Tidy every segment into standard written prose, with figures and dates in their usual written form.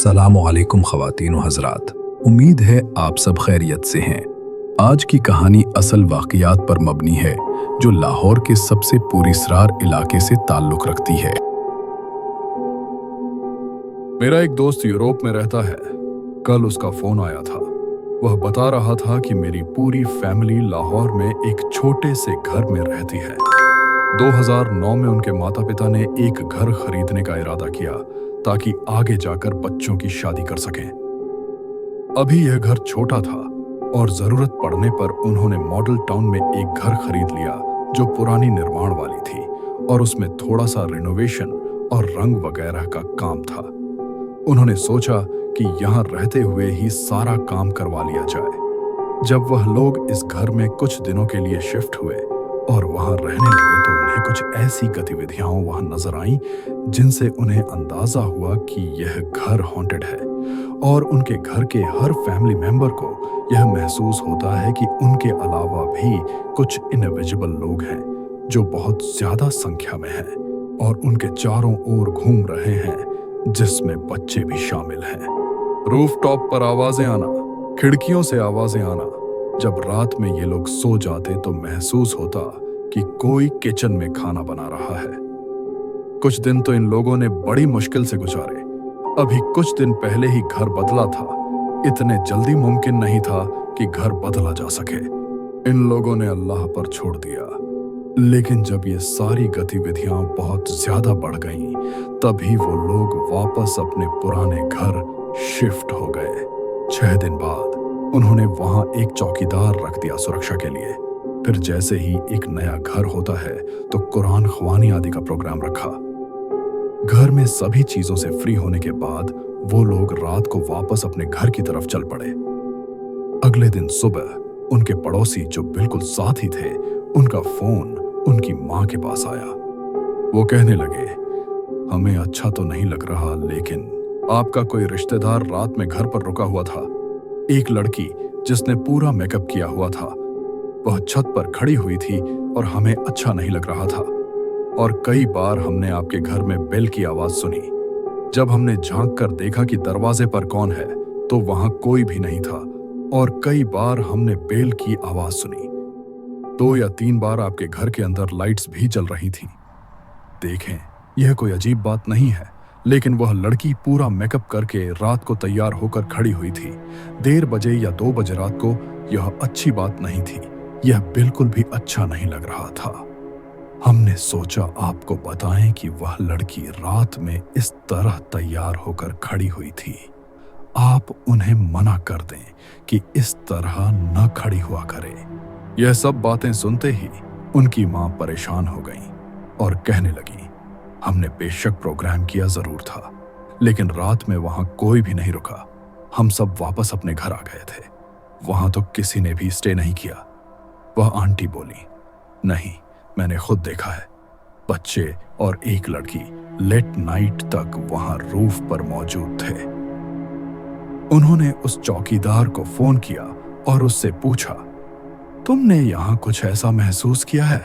अस्सलामु अलैकुम ख़वातीन व हज़रात। उम्मीद है आप सब खैरियत से हैं। आज की कहानी असल वाक़ियात पर मबनी है जो लाहौर के सबसे पुरअसरार इलाके से ताल्लुक़ रखती है। मेरा एक दोस्त यूरोप में रहता है। कल उसका फ़ोन आया था। वह बता रहा था कि मेरी पूरी फैमिली लाहौर में एक छोटे से घर में रहती है। 2009 में उनके माता पिता ने एक घर खरीदने का इरादा किया ताकि आगे जाकर बच्चों की शादी कर सकें। अभी यह घर छोटा था और ज़रूरत पड़ने पर उन्होंने मॉडल टाउन में एक घर खरीद लिया जो पुरानी निर्माण वाली थी और उसमें थोड़ा सा रिनोवेशन और रंग वगैरह का काम था। उन्होंने सोचा कि यहाँ रहते हुए ही सारा काम करवा लिया जाए। जब वह लोग इस घर में कुछ दिनों के लिए शिफ्ट हुए और वहाँ रहने लगे तो उन्हें कुछ ऐसी गतिविधियां वहाँ नजर आईं जिनसे उन्हें अंदाजा हुआ कि यह घर हॉन्टेड है और उनके घर के हर फैमिली मेंबर को यह महसूस होता है कि उनके अलावा भी कुछ इनविजिबल लोग हैं जो बहुत ज्यादा संख्या में हैं और उनके चारों ओर घूम रहे हैं, जिसमें बच्चे भी शामिल हैं। रूफटॉप पर आवाजें आना, खिड़कियों से आवाजें आना। जब रात में ये लोग सो जाते तो महसूस होता कि कोई किचन में खाना बना रहा है। कुछ दिन तो इन लोगों ने बड़ी मुश्किल से गुजारे। अभी कुछ दिन पहले ही घर बदला था। इतने जल्दी मुमकिन नहीं था कि घर बदला जा सके। इन लोगों ने अल्लाह पर छोड़ दिया। लेकिन जब ये सारी गतिविधियां बहुत ज्यादा बढ़ गईं, तभी वो लोग वापस अपने पुराने घर शिफ्ट हो गए। 6 दिन बाद उन्होंने वहां एक चौकीदार रख दिया सुरक्षा के लिए। फिर जैसे ही एक नया घर होता है तो कुरान ख्वानी आदि का प्रोग्राम रखा। घर में सभी चीजों से फ्री होने के बाद वो लोग रात को वापस अपने घर की तरफ चल पड़े। अगले दिन सुबह उनके पड़ोसी जो बिल्कुल साथ ही थे, उनका फोन उनकी माँ के पास आया। वो कहने लगे, हमें अच्छा तो नहीं लग रहा, लेकिन आपका कोई रिश्तेदार रात में घर पर रुका हुआ था। एक लड़की जिसने पूरा मेकअप किया हुआ था, वह छत पर खड़ी हुई थी और हमें अच्छा नहीं लग रहा था और कई बार हमने आपके घर में बेल की आवाज सुनी। जब हमने झांक कर देखा कि दरवाजे पर कौन है तो वहां कोई भी नहीं था और कई बार हमने बेल की आवाज सुनी। 2 या 3 बार आपके घर के अंदर लाइट्स भी जल रही थीं। देखें, यह कोई अजीब बात नहीं है, लेकिन वह लड़की पूरा मेकअप करके रात को तैयार होकर खड़ी हुई थी। 1:30 बजे या 2 बजे रात को। यह अच्छी बात नहीं थी। यह बिल्कुल भी अच्छा नहीं लग रहा था। हमने सोचा आपको बताएं कि वह लड़की रात में इस तरह तैयार होकर खड़ी हुई थी। आप उन्हें मना कर दें कि इस तरह न खड़ी हुआ करे। यह सब बातें सुनते ही उनकी मां परेशान हो गई और कहने लगी, हमने बेशक प्रोग्राम किया जरूर था, लेकिन रात में वहां कोई भी नहीं रुका। हम सब वापस अपने घर आ गए थे। वहां तो किसी ने भी स्टे नहीं किया। वह आंटी बोली, नहीं, मैंने खुद देखा है। बच्चे और एक लड़की लेट नाइट तक वहां रूफ पर मौजूद थे। उन्होंने उस चौकीदार को फोन किया और उससे पूछा, तुमने यहां कुछ ऐसा महसूस किया है?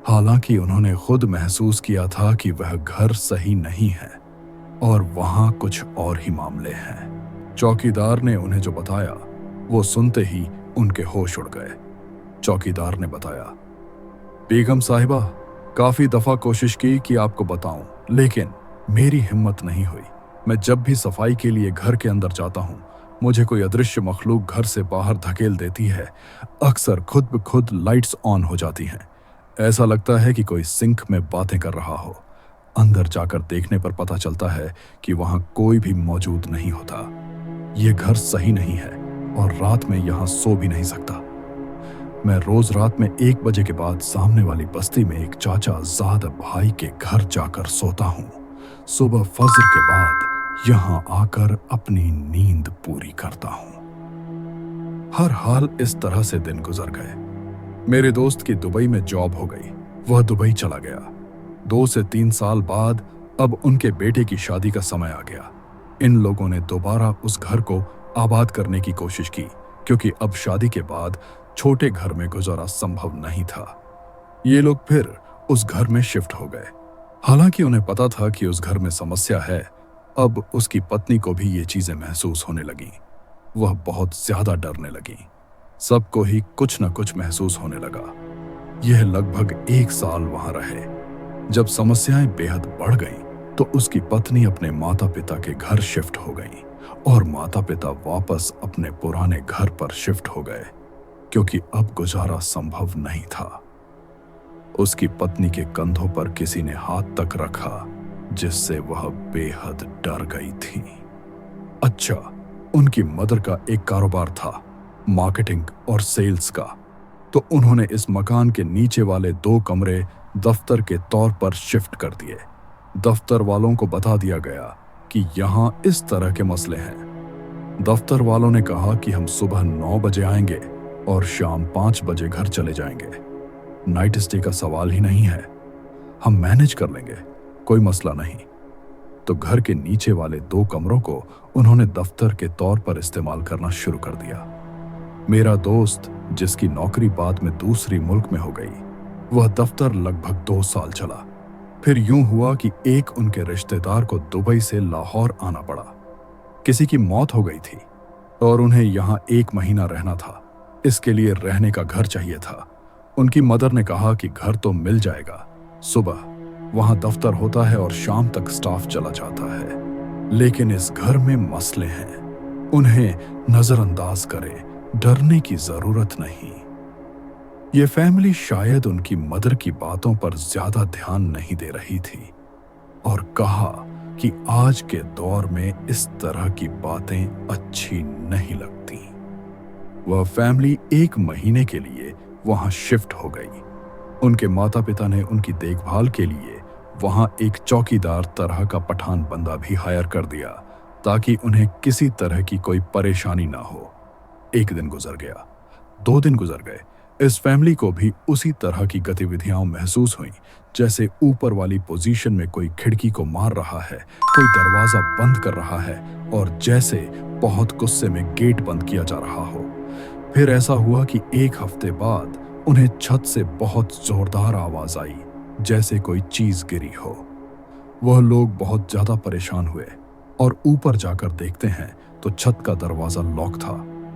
हालांकि उन्होंने खुद महसूस किया था कि वह घर सही नहीं है और वहां कुछ और ही मामले हैं। चौकीदार ने उन्हें जो बताया वो सुनते ही उनके होश उड़ गए। चौकीदार ने बताया, बेगम साहिबा, काफी दफा कोशिश की कि आपको बताऊं, लेकिन मेरी हिम्मत नहीं हुई। मैं जब भी सफाई के लिए घर के अंदर जाता हूं, मुझे कोई अदृश्य मखलूक घर से बाहर धकेल देती है। अक्सर खुद ब खुद लाइट्स ऑन हो जाती हैं। ऐसा लगता है कि कोई सिंक में बातें कर रहा हो। अंदर जाकर देखने पर पता चलता है कि वहां कोई भी मौजूद नहीं होता। यह घर सही नहीं है और रात में यहां सो भी नहीं सकता। मैं रोज रात में 1 बजे के बाद सामने वाली बस्ती में एक चाचा ज़ाद भाई के घर जाकर सोता हूं। सुबह फजर के बाद यहां आकर अपनी नींद पूरी करता हूं। हर हाल इस तरह से दिन गुजर गए। मेरे दोस्त की दुबई में जॉब हो गई। वह दुबई चला गया। 2 से 3 साल बाद अब उनके बेटे की शादी का समय आ गया। इन लोगों ने दोबारा उस घर को आबाद करने की कोशिश की, क्योंकि अब शादी के बाद छोटे घर में गुजारा संभव नहीं था। ये लोग फिर उस घर में शिफ्ट हो गए। हालांकि उन्हें पता था कि उस घर में समस्या है अब उसकी पत्नी को भी ये चीजें महसूस होने लगीं। वह बहुत ज्यादा डरने लगी। सबको ही कुछ न कुछ महसूस होने लगा। यह लगभग 1 साल वहां रहे। जब समस्याएं बेहद बढ़ गईं, तो उसकी पत्नी अपने माता पिता के घर शिफ्ट हो गई और माता पिता वापस अपने पुराने घर पर शिफ्ट हो गए, क्योंकि अब गुजारा संभव नहीं था। उसकी पत्नी के कंधों पर किसी ने हाथ तक रखा, जिससे वह बेहद डर गई थी। अच्छा, उनकी मदर का एक कारोबार था, मार्केटिंग और सेल्स का, तो उन्होंने इस मकान के नीचे वाले 2 कमरे दफ्तर के तौर पर शिफ्ट कर दिए। दफ्तर वालों को बता दिया गया कि यहाँ इस तरह के मसले हैं। दफ्तर वालों ने कहा कि हम सुबह 9 बजे आएंगे और शाम 5 बजे घर चले जाएंगे। नाइट स्टे का सवाल ही नहीं है, हम मैनेज कर लेंगे, कोई मसला नहीं। तो घर के नीचे वाले 2 कमरों को उन्होंने दफ्तर के तौर पर इस्तेमाल करना शुरू कर दिया। मेरा दोस्त, जिसकी नौकरी बाद में दूसरी मुल्क में हो गई, वह दफ्तर लगभग 2 साल चला। फिर यूं हुआ कि एक उनके रिश्तेदार को दुबई से लाहौर आना पड़ा। किसी की मौत हो गई थी और उन्हें यहां 1 महीना रहना था। इसके लिए रहने का घर चाहिए था। उनकी मदर ने कहा कि घर तो मिल जाएगा, सुबह वहां दफ्तर होता है और शाम तक स्टाफ चला जाता है, लेकिन इस घर में मसले हैं, उन्हें नजरअंदाज करें, डरने की जरूरत नहीं। ये फैमिली शायद उनकी मदर की बातों पर ज्यादा ध्यान नहीं दे रही थी और कहा कि आज के दौर में इस तरह की बातें अच्छी नहीं लगती। वह फैमिली 1 महीने के लिए वहां शिफ्ट हो गई। उनके माता पिता ने उनकी देखभाल के लिए वहां एक चौकीदार तरह का पठान बंदा भी हायर कर दिया, ताकि उन्हें किसी तरह की कोई परेशानी ना हो। 1 दिन गुजर गया, 2 दिन गुजर गए। इस फैमिली को भी उसी तरह की गतिविधियां महसूस हुई, जैसे ऊपर वाली पोजीशन में कोई खिड़की को मार रहा है, कोई दरवाजा बंद कर रहा है और जैसे बहुत गुस्से में गेट बंद किया जा रहा हो। फिर ऐसा हुआ कि 1 हफ्ते बाद उन्हें छत से बहुत जोरदार आवाज आई, जैसे कोई चीज गिरी हो। वह लोग बहुत ज्यादा परेशान हुए और ऊपर जाकर देखते हैं तो छत का दरवाजा लॉक था।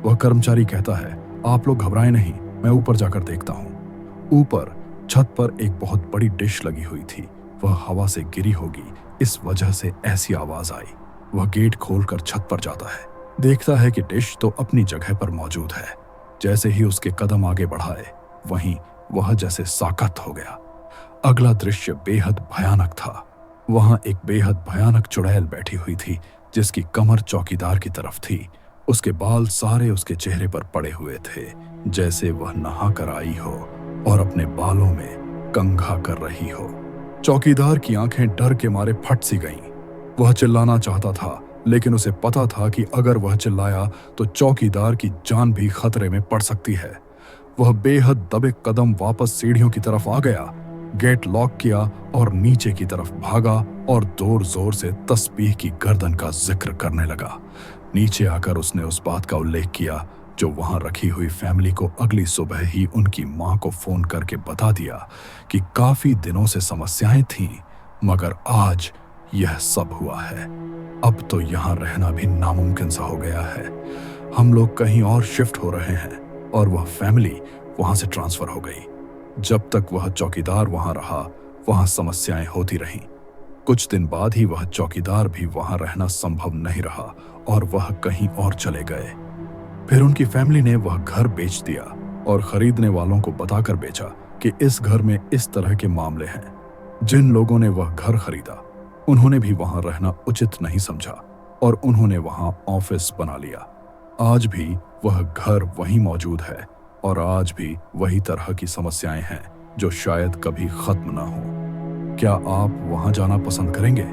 वह कर्मचारी कहता है, आप लोग घबराएं नहीं, मैं ऊपर जाकर देखता हूं। ऊपर छत पर एक बहुत बड़ी डिश लगी हुई थी। वह हवा से गिरी होगी, इस वजह से ऐसी आवाज आई। वह गेट खोलकर छत पर जाता है, देखता है कि डिश तो अपनी जगह पर मौजूद है। जैसे ही उसके कदम आगे बढ़ाए, वहीं वह जैसे साकत हो गया। अगला दृश्य बेहद भयानक था। वहां एक बेहद भयानक चुड़ैल बैठी हुई थी, जिसकी कमर चौकीदार की तरफ थी। उसके बाल सारे उसके चेहरे पर पड़े हुए थे, जैसे वह नहा कर आई हो और अपने बालों में कंघा कर रही हो। चौकीदार की आंखें डर के मारे फट सी गईं। वह चिल्लाना चाहता था, लेकिन उसे पता था कि अगर वह चिल्लाया तो चौकीदार की जान भी खतरे में पड़ सकती है। वह बेहद दबे कदम वापस सीढ़ियों की तरफ आ गया, गेट लॉक किया और नीचे की तरफ भागा और जोर जोर से तस्बीह की गर्दन का जिक्र करने लगा। नीचे आकर उसने उस बात का उल्लेख किया जो वहां रखी हुई फैमिली को अगली सुबह ही उनकी मां को फोन करके बता दिया कि काफी दिनों से समस्याएं थीं, मगर आज यह सब हुआ है। अब तो यहाँ रहना भी नामुमकिन सा हो गया है। हम लोग कहीं और शिफ्ट हो रहे हैं और वह फैमिली वहां से ट्रांसफर हो गई। जब तक वह चौकीदार वहां रहा, वहां समस्याएं होती रहीं। कुछ दिन बाद ही वह चौकीदार भी वहां रहना संभव नहीं रहा और वह कहीं और चले गए। फिर उनकी फैमिली ने वह घर बेच दिया और खरीदने वालों को बताकर बेचा कि इस घर में इस तरह के मामले हैं। जिन लोगों ने वह घर खरीदा, उन्होंने भी वहां रहना उचित नहीं समझा और उन्होंने वहां ऑफिस बना लिया। आज भी वह घर वहीं मौजूद है और आज भी वही तरह की समस्याएं हैं जो शायद कभी खत्म ना हो। क्या आप वहां जाना पसंद करेंगे?